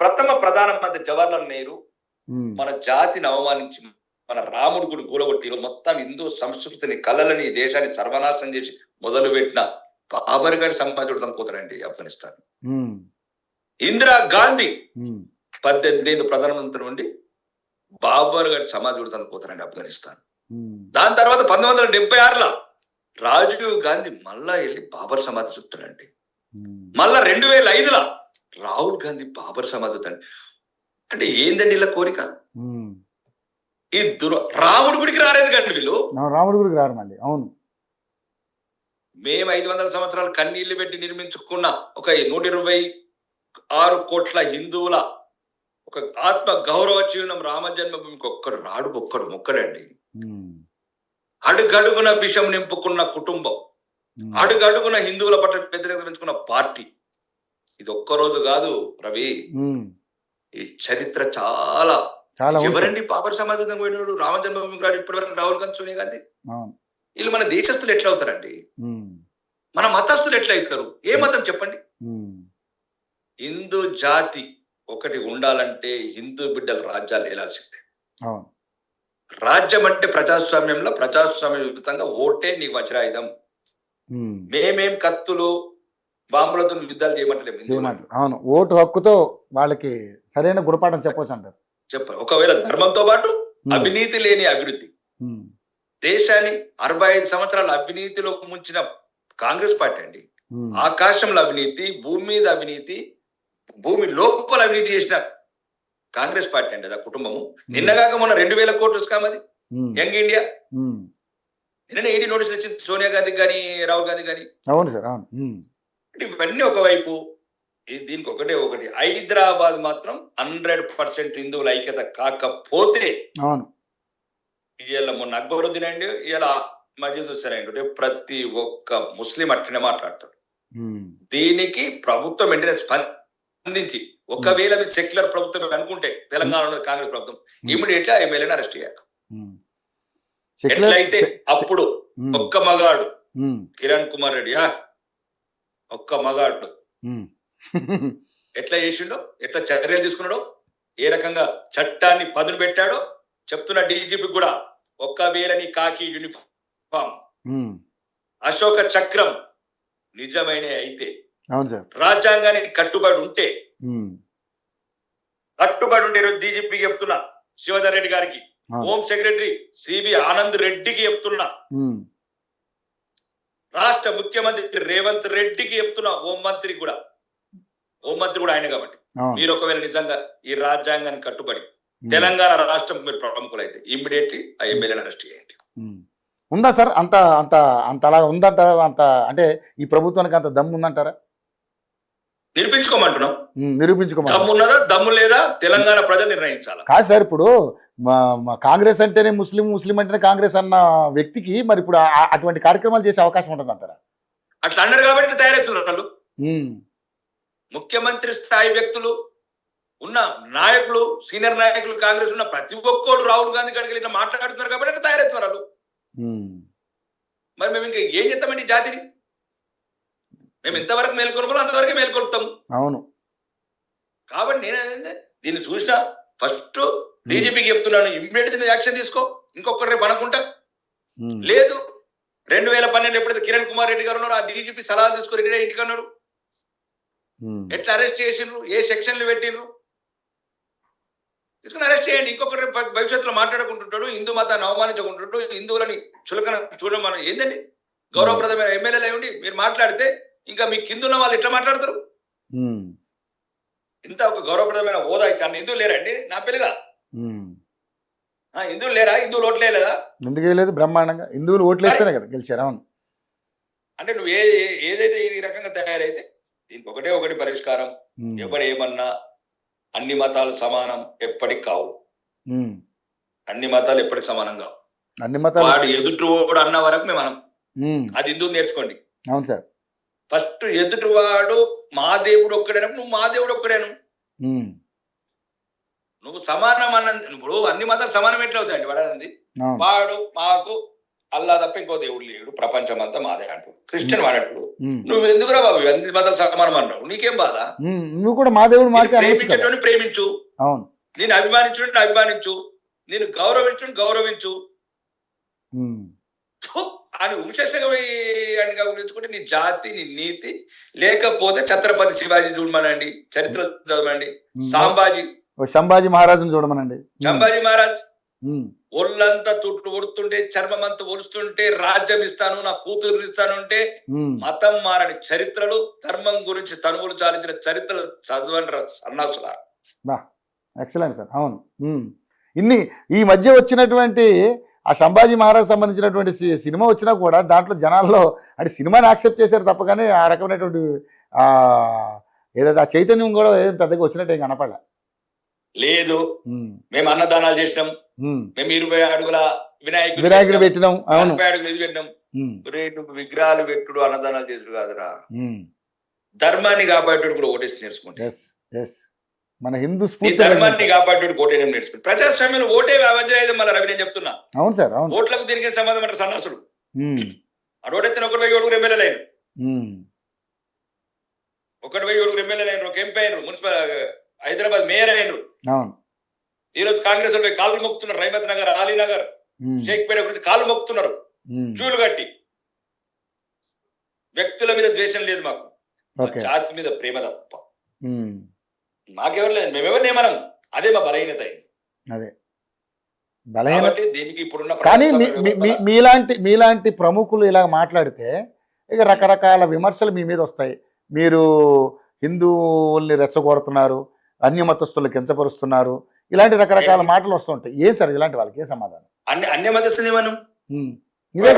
ప్రథమ ప్రధానమంత్రి జవహర్లాల్ నెహ్రూ మన జాతిని అవమానించి మన రాముడు గుడి కూలగొట్టి మొత్తం హిందూ సంస్కృతిని కళలని ఈ దేశాన్ని సర్వనాశనం చేసి మొదలుపెట్టిన బాబర్ గారి సమాధుడు అనుకోతారండి ఆఫ్ఘనిస్తాన్. ఇందిరా గాంధీ 18 ప్రధానమంత్రి నుండి బాబర్ గారి సమాధుడు అనుకోతారండి ఆఫ్ఘనిస్తాన్. దాని తర్వాత 1976లో రాజీవ్ గాంధీ మళ్ళా వెళ్ళి బాబర్ సమాధి చూపుతాడండి. మళ్ళా 2005లో రాహుల్ గాంధీ బాబర్ సమాధి చూస్తాడు. అంటే ఏందండి ఇలా కోరిక? ఈ రాముడి గుడికి రాలేదు కండి వీళ్ళు. రాముడి గుడికి రారు మళ్ళీ. అవును, మేము 500 సంవత్సరాలు కన్నీళ్లు పెట్టి నిర్మించుకున్న ఒక 126 కోట్ల హిందువుల ఒక ఆత్మ గౌరవ చిహ్నం రామ జన్మభూమికి ఒక్కడు మొక్కడండి. అడుగడుగున విషం నింపుకున్న కుటుంబం, అడుగడుగున హిందువుల పట్ల వ్యతిరేకత పెంచుకున్న పార్టీ. ఇది ఒక్కరోజు కాదు రవి, ఈ చరిత్ర చాలా. ఎవరండి బాబర్ సమాధి పోయినాడు? రామ జన్మభూమి గారు ఇప్పటివరకు రాహుల్ గాంధీ, సోనియా గాంధీ. వీళ్ళు మన దేశస్తులు ఎట్లా అవుతారండి? మన మతస్థులు ఎట్లా అవుతారు? ఏ మతం చెప్పండి? హిందూ జాతి ఒకటి ఉండాలంటే హిందూ బిడ్డలు రాజ్యాలు ఏలాల్సిందే. రాజ్యం అంటే ప్రజాస్వామ్యంలో ప్రజాస్వామ్యయుతంగా ఓటే నీకు వజ్రాయుధం. మేమేం కత్తులు బాంబులతో యుద్ధాలు చేయమంటలేము. అవును, ఓటు హక్కుతో వాళ్ళకి సరైన గుణపాఠం చెప్పవచ్చు అంటారు. ఒకవేళ ధర్మంతో పాటు అవినీతి లేని అభివృద్ధి. దేశాన్ని 65 సంవత్సరాల అవినీతిలో ముంచిన కాంగ్రెస్ పార్టీ అండి. ఆకాశంలో అవినీతి, భూమి మీద అవినీతి, భూమి లోపల అవినీతి చేసిన కాంగ్రెస్ పార్టీ అండి. ఆ కుటుంబము నిన్నగాక మొన్న 2000 కోట్లు స్కామ్ అది యంగ్ ఇండియా. నిన్న ఈడీ నోటీసులు వచ్చింది సోనియా గాంధీ కానీ రాహుల్ గాంధీ కానీ. అవును సార్, అవును. ఇవన్నీ ఒకవైపు, దీనికి ఒకటి హైదరాబాద్ మాత్రం 100% హిందువుల ఐక్యత కాకపోతే, ఇవాళ మొన్న అక్బరుద్దీన్ అండి, ఇవాళ మస్జిద్ హుస్సేన్ అండి, ప్రతి ఒక్క ముస్లిం అట్లనే మాట్లాడతాడు. దీనికి ప్రభుత్వం వెంటనే స్పందించి, ఒకవేళ మీరు సెక్యులర్ ప్రభుత్వం అనుకుంటే తెలంగాణలో కాంగ్రెస్ ప్రభుత్వం ఇమ్మీడియట్లీ ఎమ్మెల్యేని అరెస్ట్ చేయాలి. ఎట్లయితే అప్పుడు ఒక్క మగాడు కిరణ్ కుమార్ రెడ్డి, ఒక్క మగాడు ఎట్లా చేసిండో, ఎట్లా చర్యలు తీసుకున్నాడో, ఏ రకంగా చట్టాన్ని పదును పెట్టాడో చెప్తున్న డీజీపీ కూడా, ఒక్కవేళ నీ కాకి యూనిఫామ్ అశోక చక్రం నిజమైన అయితే, రాజ్యాంగానికి కట్టుబడి ఉంటే ఈరోజు డీజీపీకి చెప్తున్నా, శివధర్ రెడ్డి గారికి, హోం సెక్రటరీ సిబి ఆనంద్ రెడ్డికి చెప్తున్నా, రాష్ట్ర ముఖ్యమంత్రి రేవంత్ రెడ్డికి చెప్తున్నా, హోం మంత్రి కూడా ఆయన. కాబట్టి మీరు ఒకవేళ నిజంగా ఈ రాజ్యాంగానికి కట్టుబడి తెలంగాణ రాష్ట్రం మీరు ప్రముఖులైతే ఇమ్మీడియట్లీ ఆ ఎమ్మెల్యేని అరెస్ట్ చేయండి. ఉందా సార్? అంత అంత అంత అలా ఉందంటారా? అంత అంటే ఈ ప్రభుత్వానికి అంత దమ్ము ఉందంటారా? నిరూపించుకోమంటున్నాం. దమ్ము ఉన్నదా దమ్ము లేదా తెలంగాణ ప్రజలు నిర్ణయించాలి. కాదు సార్, ఇప్పుడు కాంగ్రెస్ అంటేనే ముస్లిం అంటేనే కాంగ్రెస్ అన్న వ్యక్తికి మరి ఇప్పుడు అటువంటి కార్యక్రమాలు చేసే అవకాశం ఉంటుంది అంటారా? అట్లా అన్నారు కాబట్టి తయారవుతున్నారు వాళ్ళు. ముఖ్యమంత్రి స్థాయి వ్యక్తులు ఉన్న నాయకులు, సీనియర్ నాయకులు కాంగ్రెస్ ఉన్న ప్రతి ఒక్కరు రాహుల్ గాంధీ గారికి ఇట్లా మాట్లాడుతున్నారు కాబట్టి అట్లా తయారవుతున్నారు వాళ్ళు. మరి మేము ఇంకా ఏం చేస్తామండి జాతిని? మేము ఎంతవరకు మేల్కొల్పాలో అంతవరకే మేల్కొల్పుతాము. అవును. కాబట్టి నేను దీన్ని చూసిన ఫస్ట్ డీజీపీకి చెప్తున్నాను, ఇమ్మీడియట్ యాక్షన్ తీసుకో. ఇంకొకటి రేపు అనుకుంటా లేదు. 2012 ఎప్పుడైతే కిరణ్ కుమార్ రెడ్డి గారు ఉన్నాడు, ఆ డీజీపీ సలహా తీసుకుని రెడ్డి ఇంటికి అన్నాడు. ఎట్లా అరెస్ట్ చేసిండ్రు, ఏ సెక్షన్లు పెట్టిండ్రు, తీసుకుని అరెస్ట్ చేయండి. ఇంకొకటి భవిష్యత్తులో మాట్లాడుకుంటుంటాడు, హిందూ మతాన్ని అవమానించుకుంటుంటాడు, హిందువులని చులకన చూడడం. మనం ఏందండి గౌరవప్రదమైన ఎమ్మెల్యేలు అయ్యండి మీరు మాట్లాడితే ఇంకా మీ కిందున్న వాళ్ళు ఎట్లా మాట్లాడతారు? ఇంత ఒక గౌరవప్రదమైన హోదా ఇచ్చాను. హిందువులు లేరండి నా పెళ్ళిగా? హిందువులు లేరా? హిందువులు ఓట్లు లేదా? ఎందుకు లేదు? బ్రహ్మాండంగా హిందువులు ఓట్లు వేస్తేనే కదా గెలిచారు. అవును. అంటే నువ్వు ఏదైతే ఈ రకంగా తయారైతే దీనికి ఒకటి పరిష్కారం. ఎవరు ఏమన్నా అన్ని మతాలు సమానం ఎప్పటికి కావు. అన్ని మతాలు ఎప్పటికి సమానం కావు. వాడు ఎదుటి వాడు అన్న వరకు మేము మనం అది హిందువులు నేర్చుకోండి. అవును సార్. ఫస్ట్ ఎదుటివాడు మా దేవుడు ఒక్కడేనా, నువ్వు మా దేవుడు ఒక్కడేను. నువ్వు సమానం అన్న, ఇప్పుడు అన్ని మతాలు సమానం ఎట్లా అవుతాయండి? వాడు మాకు అల్లా తప్ప ఇంకో దేవుడు లేడు, ప్రపంచం అంతా మాదే అంటూ. క్రిస్టియన్ వాడేటప్పుడు నువ్వు ఎందుకురా బాబు అన్ని మతాలు సమానం అన్నావు, నీకేం బాధ? నువ్వు కూడా మా దేవుడు మాకే ప్రేమించేటోని ప్రేమించు, అవును, నేను అభిమానించు అభిమానించు, నేను గౌరవించు గౌరవించు అని ఉచేసంగా గురించుకుంటే నీ జాతి నీ నీతి. లేకపోతే ఛత్రపతి శివాజీ చూడమనండి, చరిత్ర చదవండి, సంభాజీ మహారాజుని చూడమనండి. సంభాజీ మహారాజ్ ఒళ్ళంతా తుట్టు ఒడుతుంటే, చర్మం అంతా ఒలుస్తుంటే, రాజ్యం ఇస్తాను నా కూతురు ఇస్తాను అంటే మతం మారని చరిత్రలు, ధర్మం గురించి తనువులు చాలించిన చరిత్రలు చదవండి సన్నాసులా. Excellent sir. అవును, ఈ మధ్య వచ్చినటువంటి ఆ సంభాజీ మహారాజ్ సంబంధించినటువంటి సినిమా వచ్చినా కూడా దాంట్లో జనాల్లో అంటే సినిమాని యాక్సెప్ట్ చేశారు తప్ప కానీ ఆ రకమైనటువంటి ఏదైతే ఆ చైతన్యం కూడా ఏదో పెద్దగా వచ్చినట్టు ఏం కనపడలే. లేదు, మేము అన్నదానాలు చేసినాం, మేము 20 అడుగుల వినాయకుడు పెట్టినాం, 40 అడుగులు ఇది పెట్టినాం. విగ్రహాలు పెట్టుడు అన్నదానాలు చేసుడు కాదురా, ధర్మాన్ని కాపాడేటోడు కూడా ఓటేసి నేర్చుకుంటే, మన హిందూ ధర్మాన్ని కాపాడేటోడు ఓటేయడం నేర్చుకుంటే. ప్రజాస్వామ్యంలో ఓటే అవజరం మళ్ళీ రవి నేను చెప్తున్నా. అవును సార్, అవును. ఓట్లకు దీనికి సంబంధం అంటే సన్నాసుడు అడోడెత్తిన 1,7 ఎమ్మెల్యేలు అయిన, 1,7 ఎమ్మెల్యేలు అయినరు, ఒక ఎంపీ అయినరు, మున్సిపల్ హైదరాబాద్ మేయర్ అయినరు. ఈ రోజు కాంగ్రెస్ వాళ్ళు కాళ్ళు మొక్కుతున్నారు, రైమత్ నగర్, అలీనగర్, షేక్పేట గురించి కాళ్ళు మొక్కుతున్నారు చూలు కట్టి. వ్యక్తుల మీద ద్వేషం లేదు మాకు, జాతి మీద ప్రేమ తప్ప మాకెవరు లేదు. మేమెవరిని మనం, అదే మా బలహీనత అయింది. అదే కాబట్టి దీనికి ఇప్పుడున్న కానీ మీలాంటి ప్రముఖులు ఇలా మాట్లాడితే ఇక రకరకాల విమర్శలు మీ మీద వస్తాయి. మీరు హిందువుల్ని రెచ్చగొడుతున్నారు, అన్య మతస్థులు కించపరుస్తున్నారు, ఇలాంటి రకరకాల మాటలు వస్తుంటాయి. ఏం సార్ ఇలాంటి వాళ్ళకి ఏ సమాధానం? అన్య మతస్థులు మనం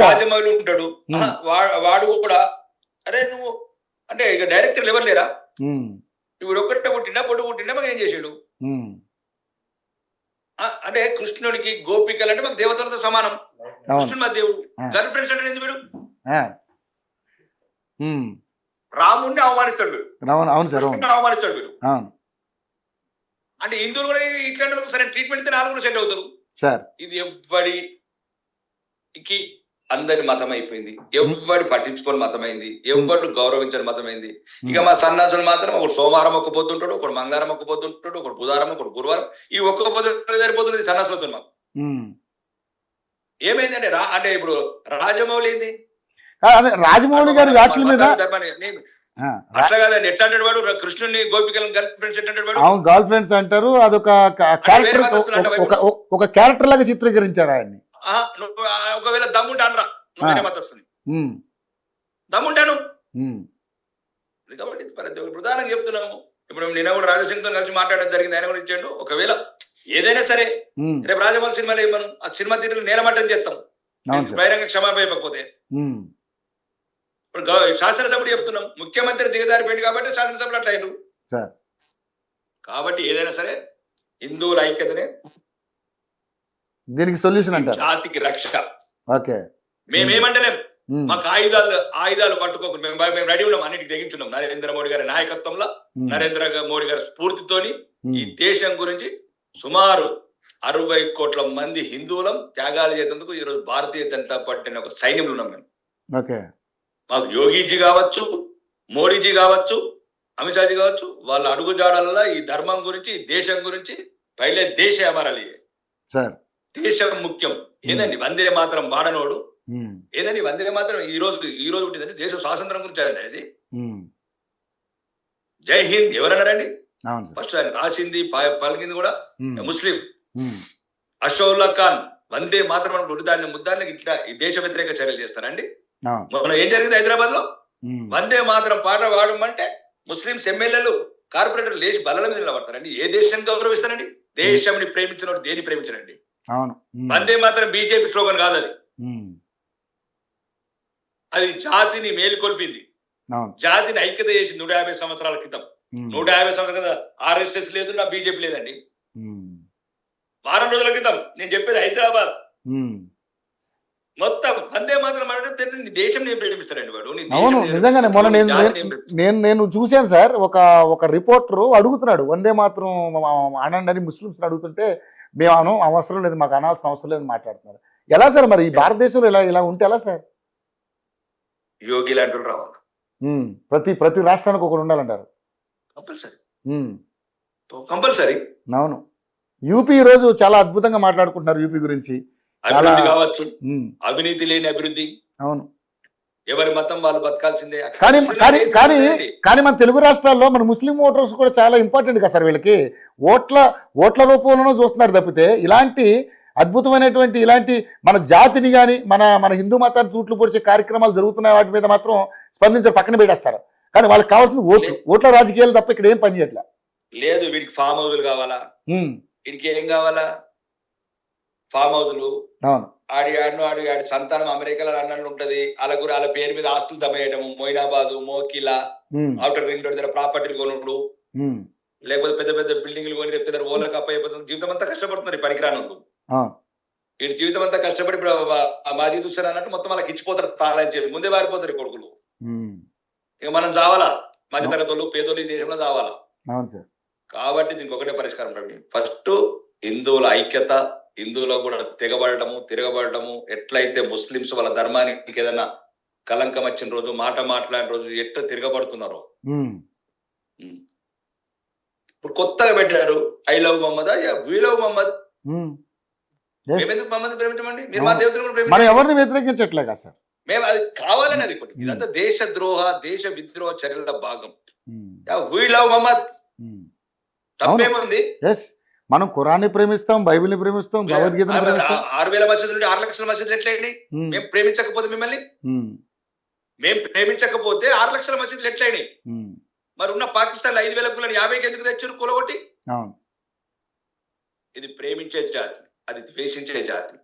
రాజమౌళి ఉంటాడు, వాడు కూడా అరే నువ్వు అంటే ఇక డైరెక్టర్లు ఎవరు లేరా? ఇప్పుడు ఒక్కటే పుట్టినా పొట్టు పుట్టినా మాకు ఏం చేసాడు అంటే కృష్ణుడికి గోపికలు అంటే మాకు దేవతలతో సమానం. కృష్ణుడు మా దేవుడు. గర్ల్ ఫ్రెండ్స్ అంటే ఎందుకు వీడు? రాముడిని అవమానిస్తాడు వీడు, అవమానిస్తాడు వీడు. అంటే హిందువులు కూడా ఇట్లాంటి సరే ట్రీట్మెంట్ ఇస్తే 4 కూడా సెట్ అవుతారు. ఇది ఎవ్వడికి అందరి మతం అయిపోయింది, ఎవ్వడు పట్టించుకొని మతమైంది, ఎవ్వడు గౌరవించని మతమైంది. ఇక మా సన్నాసులు మాత్రం ఒకడు సోమవారం ఒక్కపోతుంటాడు, ఒకడు మంగళవారం ఒక్కపోతుంటాడు, ఒకడు బుధవారం, ఒకడు గురువారం. ఈ ఒక్క పొద్దు సరిపోతుంది సన్నాసులతో మాకు. ఏమైందంటే అంటే ఇప్పుడు రాజమౌళి ఏంది, రాజమౌళి గారి వ్యాఖ్యల మీద అట్లా కాదండి. ఎట్లా అంటాడు వాడు కృష్ణుడిని గోపికలను గర్ల్ ఫ్రెండ్స్ అంటాడు వాడు. గర్ల్ ఫ్రెండ్స్ అంటారు, అదొక ఒక క్యారెక్టర్ లాగా చిత్రీకరించారు ఆయన్ని. ఒకవేళ దమ్ముంటే అనరా నువ్వు వేరే మతస్థుని, దమ్ముంటాను కాబట్టి ప్రధానంగా చెప్తున్నాము. ఇప్పుడు నిన్న కూడా రాజశంకర్తో కలిసి మాట్లాడడం జరిగింది, ఆయన కూడా ఇచ్చాడు. ఒకవేళ ఏదైనా సరే రేపు రాజమౌళి సినిమాలో ఇవ్వను, ఆ సినిమా తీరులు నేలమట్టం చేస్తాం బహిరంగ క్షమాపణ అయిపోతే. ఇప్పుడు శాసనసభ్యుడు చెప్తున్నాం, ముఖ్యమంత్రి దిగజారిపోయింది కాబట్టి శాసనసభలు అట్లా అయిన. కాబట్టి ఏదైనా సరే హిందువుల ఐక్యతనే దీనికి సొల్యూషన్ అంటారు, జాతికి రక్ష. ఓకే, మేమేమంటలేం, మాకు ఆయుధాలు పట్టుకోకుండా మేము రెడీ ఉన్నాం, అన్నిటికి తెగించున్నాం. నరేంద్ర మోడీ గారి నాయకత్వంలో, నరేంద్ర మోడీ గారి స్ఫూర్తితోని ఈ దేశం గురించి సుమారు 60 కోట్ల మంది హిందువులం త్యాగాలు చేసేందుకు ఈరోజు భారతీయ జనతా పార్టీ ఒక సైన్యంలో ఉన్నాం మేము. ఓకే, మాకు యోగిజీ కావచ్చు, మోడీజీ కావచ్చు, అమిత్ షాజీ కావచ్చు, వాళ్ళ అడుగుజాడల్లో ఈ ధర్మం గురించి, ఈ దేశం గురించి పైలే దేశ అమరాలి, దేశం ముఖ్యం. ఏదండి వందే మాత్రం వాడనోడు, ఏదండి వందే మాత్రం ఈ రోజు ఉంటుందండి దేశ స్వాతంత్రం గురించి అది. జై హింద్ ఎవరన్నారండి? ఫస్ట్ ఆయన రాసింది పలికింది కూడా ముస్లిం అషౌల్లా ఖాన్. వందే మాత్రం ముద్దాన్ని ఇట్లా ఈ దేశ వ్యతిరేక చర్యలు చేస్తారండి. మనం ఏం జరిగింది హైదరాబాద్ లో, వందే మాత్రం పాట వాడమంటే ముస్లింస్ ఎమ్మెల్యేలు కార్పొరేటర్లు లేచి బల్లల మీద నిలబడతారండి. ఏ దేశాన్ని గౌరవిస్తారండి? దేశాన్ని ప్రేమించినోడు దేని ప్రేమించరండి. వందే మాత్రం బీజేపీ స్లోగన్ కాదు అది, అది జాతిని మేలుకొల్పింది, జాతిని ఐక్యత చేసింది 150 సంవత్సరాల క్రితం. 150 సంవత్సరాల క్రితం ఆర్ఎస్ఎస్ లేదు, నా బీజేపీ లేదండి. వారం రోజుల క్రితం నేను చెప్పేది హైదరాబాద్ మొత్తం వందే మాత్రం అంటే దేశం నేను ప్రేమిస్తారండి వాడు. అవును, నిజంగానే మొన్న నేను చూశాను సార్, ఒక రిపోర్టర్ అడుగుతున్నాడు వందే మాత్రం అనండి అని ముస్లింస్ అడుగుతుంటే మేము అవసరం లేదు, మాకు అనాల్సిన అవసరం లేదు మాట్లాడుతున్నారు. ఎలా సార్ మరి ఈ భారతదేశంలో ఇలా ఉంటే ఎలా సార్? యోగి లాంటి వాళ్ళు రావాలి ప్రతి రాష్ట్రానికి ఒకరు ఉండాలంటారు. కంపల్సరీ. ఉమ్, కంపల్సరీ. అవును. యూపీ ఈ రోజు చాలా అద్భుతంగా మాట్లాడుకుంటున్నారు యూపీ గురించి. అభివృద్ధి కావచ్చు, ఉమ్, అవినీతి లేని అభివృద్ధి. అవును. ఎవరి మతం వాళ్ళు బతకాల్సిందే. కానీ కానీ కానీ కానీ మన తెలుగు రాష్ట్రాల్లో మన ముస్లిం ఓటర్స్ కూడా చాలా ఇంపార్టెంట్ కదా సార్. వీళ్ళకి ఓట్ల రూపంలోనూ చూస్తున్నారు తప్పితే ఇలాంటి అద్భుతమైనటువంటి ఇలాంటి మన జాతిని కానీ మన హిందూ మతాన్ని తూట్లు పొడిచే కార్యక్రమాలు జరుగుతున్నాయి వాటి మీద మాత్రం స్పందించారు, పక్కన పెట్టేస్తారు. కానీ వాళ్ళకి కావాల్సింది ఓట్ల రాజకీయాలు తప్ప ఇక్కడ ఏం పని చేయట్లే. లేదు, వీడికి ఫామ్ హౌజులు కావాలా, వీడికి ఏం కావాలా? ఫామ్ హౌజులు. అవును. ఆడి సంతానం అమెరికాలో లండన్ ఉంటది. వాళ్ళ పేరు మీద ఆస్తులు దమ్మేయటము, Moinabad, Mokila, outer ring road దగ్గర ప్రాపర్టీలు కొనుడు, లేకపోతే పెద్ద పెద్ద బిల్డింగ్లు కొని రేపు ఓలర్ కప్ప అయిపోతుంది. జీవితం అంతా కష్టపడుతున్నారు ఈ పనికిరాను. వీడి జీవితం అంతా కష్టపడి ఇప్పుడు మాజీ చూసారు అన్నట్టు మొత్తం వాళ్ళకి ఇచ్చిపోతారు తాళని చెప్పి ముందే వారిపోతారు ఈ కొడుకులు. ఇక మనం చావాలా, మధ్యతరగతులు పేదోళ్ళు ఈ దేశంలో చావాలా. కాబట్టి దీనికి ఒకటే పరిష్కారం రవి. ఫస్ట్ హిందువుల ఐక్యత, హిందువులో కూడా తిరగబడటము. ఎట్లయితే ముస్లింస్ వాళ్ళ ధర్మానికి ఏదైనా కలంకం వచ్చిన రోజు, మాట మాట్లాడిన రోజు ఎట్లా తిరగబడుతున్నారో. ఇప్పుడు కొత్తగా పెట్టారు I love Muhammad, we love Muhammad. మేమెందుకు మహమ్మద్ ప్రేమించమండి? మీరు మా దేవతను కూడా మనం ఎవరిని వ్యతిరేకించట్లేగా సార్. మేము అది కావాలని అది కొన్ని ఇదంతా దేశద్రోహ, దేశ విద్రోహ చర్యల భాగం. వీ లవ్ మహమ్మద్ తప్పేముంది? మనం ఖురాన్ని ప్రేమిస్తాం, బైబిల్ని ప్రేమిస్తాం, భగవద్గీత 6,000 మసీదులు నుండి 6 లక్షల మసీదులు ఎట్లయింది? మేము ప్రేమించకపోతే మిమ్మల్ని, మేము ప్రేమించకపోతే 6 లక్షల మసీదులు ఎట్లయినాయి? మరి ఉన్న పాకిస్తాన్ 5,000 కులని 50కి ఎందుకు తెచ్చారు కూలగొట్టి? ఇది ప్రేమించే జాతి, అది ద్వేషించే జాతి.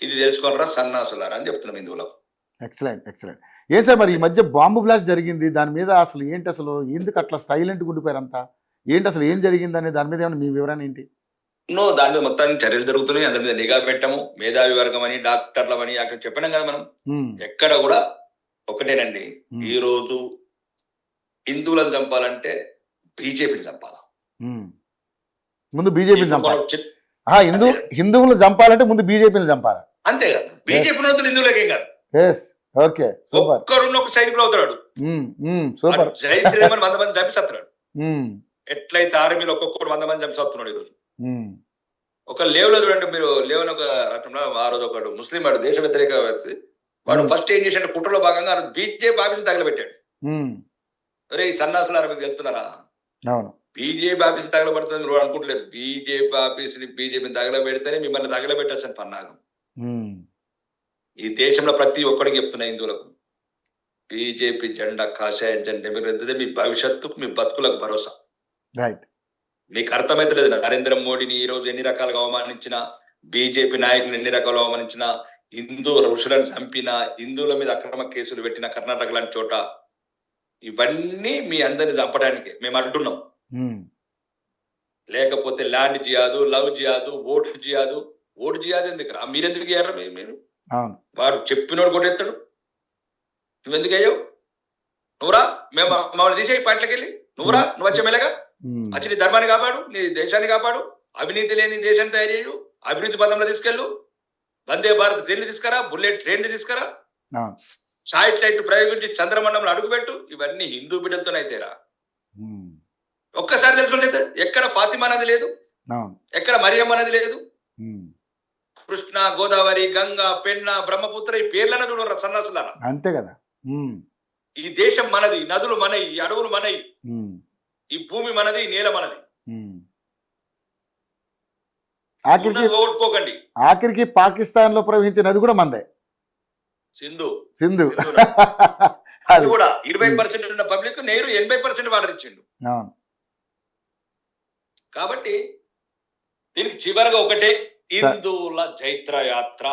ఇది తెలుసుకోవాలరా సన్నాసులారా అని చెప్తున్నాం హిందువులకు. ఎక్సలెంట్. ఏ సార్ మరి ఈ మధ్య బాంబు బ్లాస్ట్ జరిగింది, దాని మీద అసలు ఏంటి, అసలు ఎందుకు అట్లా సైలెంట్గా ఉండిపోయారు అంతా, ఏంటి అసలు ఏం జరిగింది అనే దాని మీద ఏమైనా మీ వివరణ ఏంటి? దాని మీద మొత్తానికి చర్యలు జరుగుతున్నాయి. అందరి మీద నిఘా పెట్టము, మేధావి వర్గం అని, డాక్టర్లమని అక్కడ చెప్పినాం కదా మనం. ఎక్కడ కూడా ఒకటేనండి, ఈ రోజు హిందువులను చంపాలంటే బీజేపీని చంపాలా. ముందు బీజేపీని చంపాలి. హిందువులు చంపాలంటే ముందు బీజేపీని చంపాలి, అంతే కదా. బీజేపీ హిందువులకేం కాదు. ఒక్కడున్న ఒక సైనికుడు అవుతాడు. జై శ్రీరామని 100 మంది చంపిస్తున్నాడు. ఎట్లయితే ఆర్మీలో ఒక్కొక్కడు 100 మంది చంపిస్తున్నాడు ఈ రోజు. ఒక లేవులో చూడండి మీరు, లేవని ఒక ఆ రోజు ఒకడు ముస్లిం వాడు, దేశ వ్యతిరేక వ్యక్తి వాడు ఫస్ట్ ఏం చేశాడు, కుట్రలో భాగంగా బీజేపీ ఆఫీస్ తగలబెట్టాడు. అరే ఈ సన్నాసులారా మీకు తెలుస్తున్నారా? బీజేపీ ఆఫీస్ తగలబడుతుంది నువ్వు అనుకుంటలేదు. బీజేపీ ఆఫీస్ని బీజేపీని తగలబెడితేనే మిమ్మల్ని తగలబెట్టచ్చని పన్నాగం. ఈ దేశంలో ప్రతి ఒక్కడికి చెప్తున్నా హిందువులకు, బీజేపీ జెండా, కాషాయ జెండా ఎదురైతే మీ భవిష్యత్తుకు, మీ బతుకులకు భరోసా. మీకు అర్థమైతలేదు. నరేంద్ర మోడీని ఈ రోజు ఎన్ని రకాలుగా అవమానించినా, బీజేపీ నాయకులు ఎన్ని రకాలు అవమానించినా, హిందూ ఋషులను చంపినా, హిందువుల మీద అక్రమ కేసులు పెట్టిన కర్ణాటక లాంటి చోట, ఇవన్నీ మీ అందరిని చంపడానికి మేము అంటున్నాం. లేకపోతే ల్యాండ్ జియాదు, లవ్ జియాదు, ఓటు జియాదు ఎందుకు రా? మీరెందుకు అయ్యారా? మీరు వాడు చెప్పినోడు కొట్టేస్తాడు, నువ్వెందుకు అయ్యావు? నువ్వురా, మేము మమ్మల్ని తీసేయి పాటలకెళ్ళి, నువ్వురా, నువ్వు వచ్చే మెల్లగా వచ్చి నీ ధర్మాన్ని కాపాడు, నీ దేశాన్ని కాపాడు, అవినీతి లేని దేశాన్ని తయారు చేయు, అభివృద్ధి పదంలో తీసుకెళ్ళు, వందే భారత్ ట్రైన్లు తీసుకురా, బుల్లెట్ ట్రైన్లు తీసుకురా, శాటిలైట్ ప్రయోగించి చంద్రమండలంలో అడుగుపెట్టు. ఇవన్నీ హిందూ బిడ్డలతోనైతేరా. ఒక్కసారి తెలుసుకుంటే ఎక్కడ ఫాతిమా నది లేదు, ఎక్కడ మరియమ్మ నది లేదు. కృష్ణ, గోదావరి, గంగా, పెన్న, బ్రహ్మపుత్ర ఈ పేర్లను చూడరా సన్నాసులారా. అంతే కదా. ఈ దేశం మనది, నదులు మనయి, ఈ అడవులు మనయి, ఈ భూమి మనది, ఈ నేల మనది. ఓడ్చుకోకండి. ఆఖరికి పాకిస్తాన్ లో ప్రవహించే నది కూడా మనదే, సింధు. అది కూడా 20% ఉన్న పబ్లిక్ నేరు 80% వాటర్ ఇచ్చిండు. కాబట్టి దీనికి చివరగా ఒకటే, హిందువుల జైత్ర యాత్ర.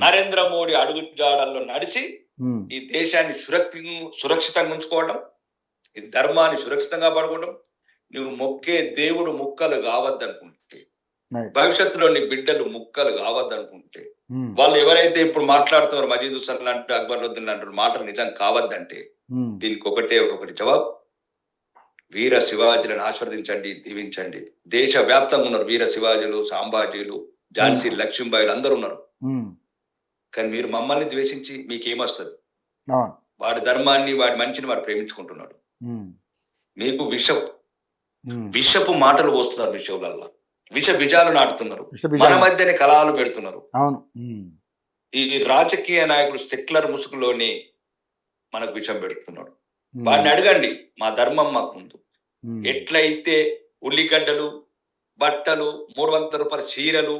నరేంద్ర మోడీ అడుగు జాడల్లో నడిచి ఈ దేశాన్ని సురక్షితంగా ఉంచుకోవడం, ఈ ధర్మాన్ని సురక్షితంగా పడుకోవడం. నువ్వు మొక్కే దేవుడు ముక్కలు కావద్దనుకుంటే, భవిష్యత్తులో నీ బిడ్డలు ముక్కలు కావద్దనుకుంటే, వాళ్ళు ఎవరైతే ఇప్పుడు మాట్లాడుతున్నారు మజీద్ హుస్సేన్ లాంటి, అక్బరుద్దీన్ లాంటి మాటలు నిజం కావద్దంటే దీనికి ఒకటి జవాబు. వీర శివాజీలను ఆశీర్వదించండి, దీవించండి. దేశ వ్యాప్తంగా ఉన్నారు వీర శివాజీలు, సాంబాజీలు, ఝాన్సీ లక్ష్మీబాయిలు అందరూ ఉన్నారు. కానీ మీరు మమ్మల్ని ద్వేషించి మీకేమొస్తుంది? వాడి ధర్మాన్ని వాడి మనిషిని వాడు ప్రేమించుకుంటున్నాడు. మీకు విషపు మాటలు పోస్తున్నారు, విషవులల్లా విష బీజాలు నాటుతున్నారు, మన మధ్యనే కలహాలు పెడుతున్నారు. అవును. ఈ రాజకీయ నాయకుడు సెక్యులర్ ముసుగులోని మనకు విషం పెడుతున్నాడు. వాడిని అడగండి, మా ధర్మం మాకు ముందు. ఎట్లయితే ఉల్లిగడ్డలు, బట్టలు, 300 రూపాయల చీరలు,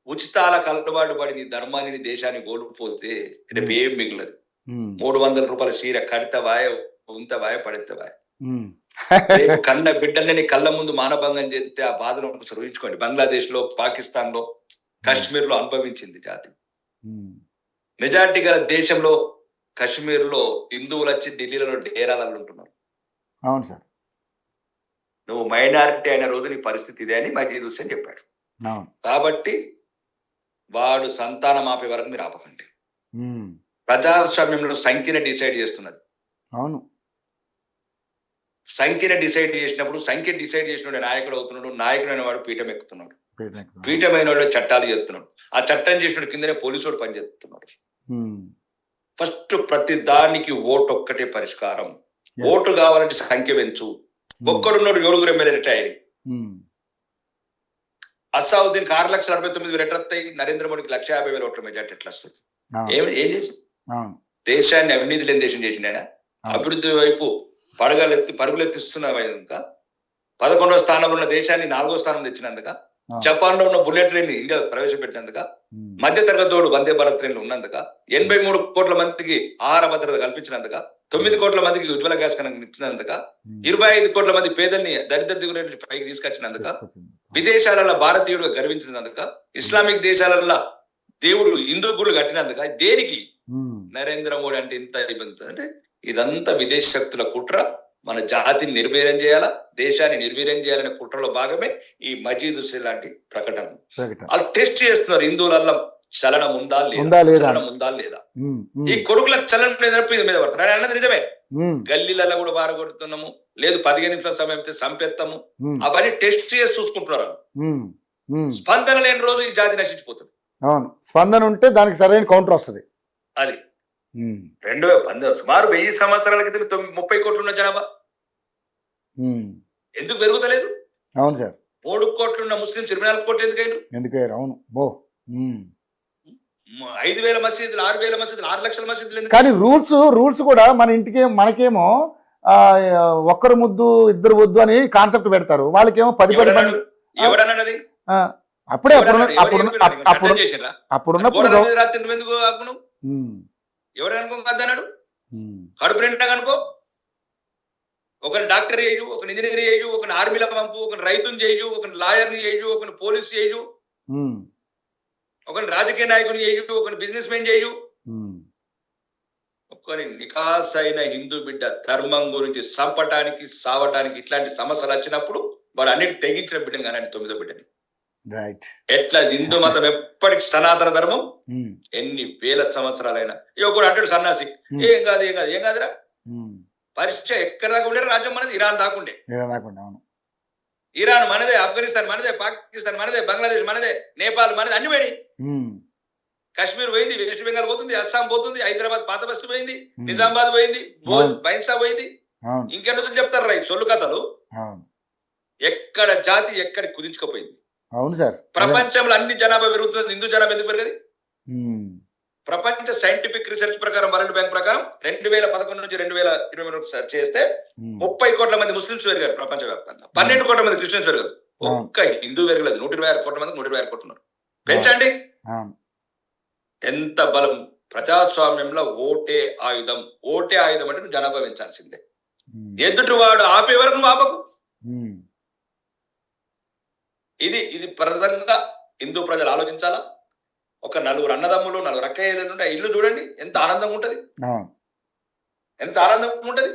ఉచితాలకు అలవాటు పడి ధర్మాన్ని దేశాన్ని కోల్పోతే రేపు ఏం మిగలదు. 300 రూపాయల చీర కడితవాయ, ఉంతవాయ, పడెత్తవాయ. రేపు కన్న బిడ్డల్ని కళ్ళ ముందు మానభంగం చేస్తే ఆ బాధను ఒకసారి ఊహించుకోండి. బంగ్లాదేశ్ లో, పాకిస్తాన్ లో, కాశ్మీర్ లో అనుభవించింది జాతి. మెజార్టీ గల దేశంలో కాశ్మీర్ లో హిందువులు వచ్చి ఢిల్లీలో డేరాలలో ఉంటున్నారు. అవును సార్. నువ్వు మైనారిటీ అయిన రోజు నీ పరిస్థితి ఇదే అని మజీద్ హుస్సేన్ చెప్పాడు. కాబట్టి వాడు సంతానం ఆపే వరకు మీరు ఆపకండి. ప్రజాస్వామ్యంలో సంఖ్యనే డిసైడ్ చేస్తున్నది. అవును. సంఖ్యనే డిసైడ్ చేసినప్పుడు సంఖ్య డిసైడ్ చేసిన నాయకుడు అవుతున్నాడు, నాయకుడు అయిన వాడు పీఠం ఎక్కుతున్నాడు, పీఠమైన వాడు చట్టాలు చేస్తున్నాడు, ఆ చట్టం చేసిన కిందనే పోలీసు పనిచేస్తున్నాడు. ఫస్ట్ ప్రతి దానికి ఓటు ఒక్కటే పరిష్కారం. ఓటు కావాలంటే సంఖ్య పెంచు. ఒక్కడున్నాడు 7 ఎమ్మెల్యే రిటైర్. అసావుద్దీన్ 6,69,000 ఎట్లా వస్తాయి? నరేంద్ర మోడీకి 1,50,000 ఓట్ల మెజార్టీ ఎట్లా వస్తుంది? ఏం చేసి దేశాన్ని అవినీతి లేని దేశం చేసిండు ఆయన. అభివృద్ధి వైపు పరుగులెత్తిస్తున్న ఇంకా 11వ స్థానంలో ఉన్న దేశాన్ని 4వ స్థానం తెచ్చినందుక, జపాన్ లో ఉన్న బుల్లెట్ ట్రైన్ ఇండియా ప్రవేశపెట్టినందుక, మధ్య తరగతోడు వందే భారత్ ట్రైన్లు ఉన్నందుక, 83 కోట్ల మందికి ఆహార భద్రత కల్పించినందుక, 9 కోట్ల మందికి ఉజ్వల గ్యాస్ కనెక్షన్ ఇచ్చినందుక, 25 కోట్ల మంది పేదల్ని దరిద్ర దిగుల పైకి తీసుకొచ్చినందుక, విదేశాలలో భారతీయుడుగా గర్వించినందుక, ఇస్లామిక్ దేశాలలో దేవుడు హిందూ గుళ్ళు కట్టినందుక, దేనికి నరేంద్ర మోడీ అంటే ఇంత ఇబ్బంది? అంటే ఇదంతా విదేశీ శక్తుల కుట్ర. మన జాతిని నిర్వీర్యం చేయాలా, దేశాన్ని నిర్వీర్యం చేయాలనే కుట్రలో భాగమే ఈ మజీద్ హుస్సేన్ లాంటి ప్రకటన. వాళ్ళు టెస్ట్ చేస్తున్నారు, హిందువులల్లో చలనం ఉందా లేదా. ఈ కొడుకులకు చలనం మీద పడతారు అన్నది నిజమే. గల్లీలలో కూడా బారగొడుతున్నాము, లేదు 15 నిమిషాల సమయం చంపేస్తాము, అవన్నీ టెస్ట్ చేసి చూసుకుంటున్నారు. స్పందన లేని రోజు ఈ జాతి నశించిపోతుంది. అవును, స్పందన ఉంటే దానికి సరైన కౌంటర్ వస్తుంది. అది 2019 సుమారు 1000 సంవత్సరాల క్రితం 30 కోట్లు ఉన్న జనాభా ఎందుకు పెరుగుతలేదు? అవును సార్. 3 కోట్లు ఉన్న ముస్లింస్ 24 కోట్లు ఎందుకయ్యారు? అవును. 5,000 మసీదులు, 6,000 మసీదులు, 6 లక్షల మసీదులు. కానీ రూల్స్ కూడా మన ఇంటికి మనకేమో ఒక్కరు ముద్దు ఇద్దరు వద్దు అని కాన్సెప్ట్ పెడతారు, వాళ్ళకేమో 10 మంది. ఎవడన్నాడు అది? అప్పుడే అప్పుడున్నప్పుడు ఎవరు అనుకోకద్దన్నాడు? కడుపు నిండా అనుకో. ఒకరి డాక్టర్ చేయు, ఒకరి ఇంజనీర్ చేయు, ఒకరి ఆర్మీలో పంపు, ఒకరి రైతుని చేయు, ఒకరి లాయర్ని చేయు, ఒకరి పోలీసు చేయు, ఒకరి రాజకీయ నాయకుని చేయు, ఒకరి బిజినెస్ మెన్ చేయు. ఒకరి నికాస్ అయిన హిందూ బిడ్డ ధర్మం గురించి చంపటానికి, సావటానికి ఇట్లాంటి సమస్యలు వచ్చినప్పుడు వాడు అన్నిటికి తెగించిన బిడ్డని కానీ 9వ బిడ్డని. ఎట్లా హిందూ మతం ఎప్పటికి సనాతన ధర్మం ఎన్ని వేల సంవత్సరాలైనా. ఒకడు అంటాడు సన్నాసి, ఏం కాదురా. పరిచయ ఎక్కడ దాకా ఉండే రాజ్యం మనది, ఇరాన్ దాకుండే. ఇరాన్ మనదే, ఆఫ్ఘనిస్తాన్ మనదే, పాకిస్తాన్ మనదే, బంగ్లాదేశ్ మనదే, నేపాల్ మనదే, అన్ని పోయినాయి. కాశ్మీర్ పోయింది, వెస్ట్ బెంగాల్ పోతుంది, అస్సాం పోతుంది, హైదరాబాద్ పాత బస్తీ పోయింది, నిజామాబాద్ పోయింది, బైన్సా పోయింది. ఇంకెందుకు చెప్తారు రై సొల్లు కథలు? ఎక్కడ జాతి ఎక్కడికి కుదించుకుపోయింది. అవును సార్. ప్రపంచంలో అన్ని జనాభా పెరుగుతుంది, హిందూ జనాభా ఎందుకు పెరగదు? ప్రపంచ సైంటిఫిక్ రీసెర్చ్ ప్రకారం, వరల్డ్ బ్యాంక్ ప్రకారం 2011 నుంచి 2020 వరకు సెర్చ్ చేస్తే 30 కోట్ల మంది ముస్లింస్ పెరిగారు ప్రపంచ వ్యాప్తంగా, 12 కోట్ల మంది క్రిస్టియన్స్ పెరిగారు, ఒక్క హిందూ పెరగలేదు. 126 కోట్ల మందికి 126 కోట్లు ఉన్నారు. పెంచండి. ఎంత బలం! ప్రజాస్వామ్యంలో ఓటే ఆయుధం. ఓటే ఆయుధం అంటే నువ్వు జనాభా పెంచాల్సిందే. ఎదుటి వాడు ఆపే వరకు నువ్వు ఆపకు. ఇది ప్రధానంగా హిందూ ప్రజలు ఆలోచించాలా. ఒక 4 అన్నదమ్ములు, 4 అక్కయ్యలు ఉంటే ఆ ఇల్లు చూడండి ఎంత ఆనందంగా ఉంటది, ఎంత ఆనందంగా ఉంటది.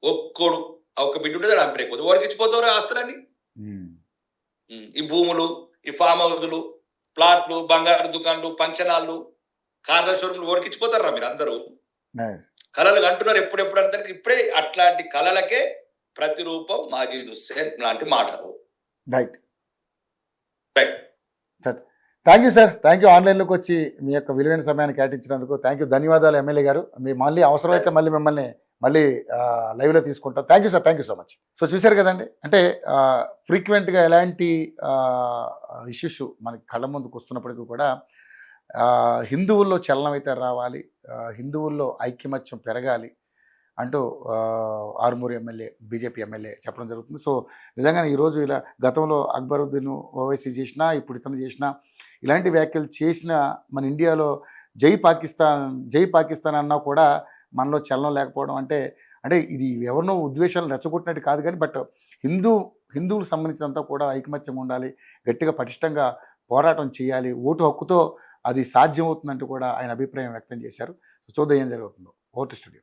ఒక్క బిడ్డ ఉంటుంది, అంపరేకపోతే వాడికి ఇచ్చిపోతారు ఆస్తులన్నీ. ఈ భూములు, ఈ ఫామ్ హౌజులు, ప్లాట్లు, బంగారు దుకాణాలు, పంచనాలు, కార్ల షోరూమ్లు ఓడికిచ్చిపోతారా మీరు అందరూ? కళలు అంటున్నారు ఎప్పుడెప్పుడు అంటే ఇప్పుడే అట్లాంటి కళలకే ప్రతిరూపం మజీద్ హుస్సేన్ లాంటి మాటలు. Right. Thank you sir, thank you. ఆన్లైన్లోకి వచ్చి మీ యొక్క విలువైన సమయాన్ని కేటాయించినందుకు థ్యాంక్ యూ, ధన్యవాదాలు ఎమ్మెల్యే గారు. మీ మళ్ళీ అవసరమైతే మిమ్మల్ని మళ్ళీ లైవ్లో తీసుకుంటాం. Thank you sir, thank you so much. So చూశారు కదండి, అంటే ఫ్రీక్వెంట్గా ఎలాంటి ఇష్యూస్ మనకి కళ్ళ ముందుకు వస్తున్నప్పటికీ కూడా హిందువుల్లో చలనం అయితే రావాలి, హిందువుల్లో ఐక్యమత్యం పెరగాలి అంటూ ఆరుమూరు ఎమ్మెల్యే, బీజేపీ ఎమ్మెల్యే చెప్పడం జరుగుతుంది. సో నిజంగానే ఈరోజు ఇలా గతంలో అక్బరుద్దీన్ ఓవైసీ చేసినా, ఇప్పుడు ఇతను చేసినా, ఇలాంటి వ్యాఖ్యలు చేసిన మన ఇండియాలో జై పాకిస్తాన్ అన్నా కూడా మనలో చలనం లేకపోవడం అంటే ఇది ఎవరినో ఉద్వేషాలను రెచ్చగొట్టినట్టు కాదు కానీ, బట్ హిందువులకు సంబంధించినంతా కూడా ఐకమత్యం ఉండాలి, గట్టిగా పటిష్టంగా పోరాటం చేయాలి, ఓటు హక్కుతో అది సాధ్యమవుతుందంటూ కూడా ఆయన అభిప్రాయం వ్యక్తం చేశారు. సో చూద్దాం ఏం జరుగుతుందో. Vote studio.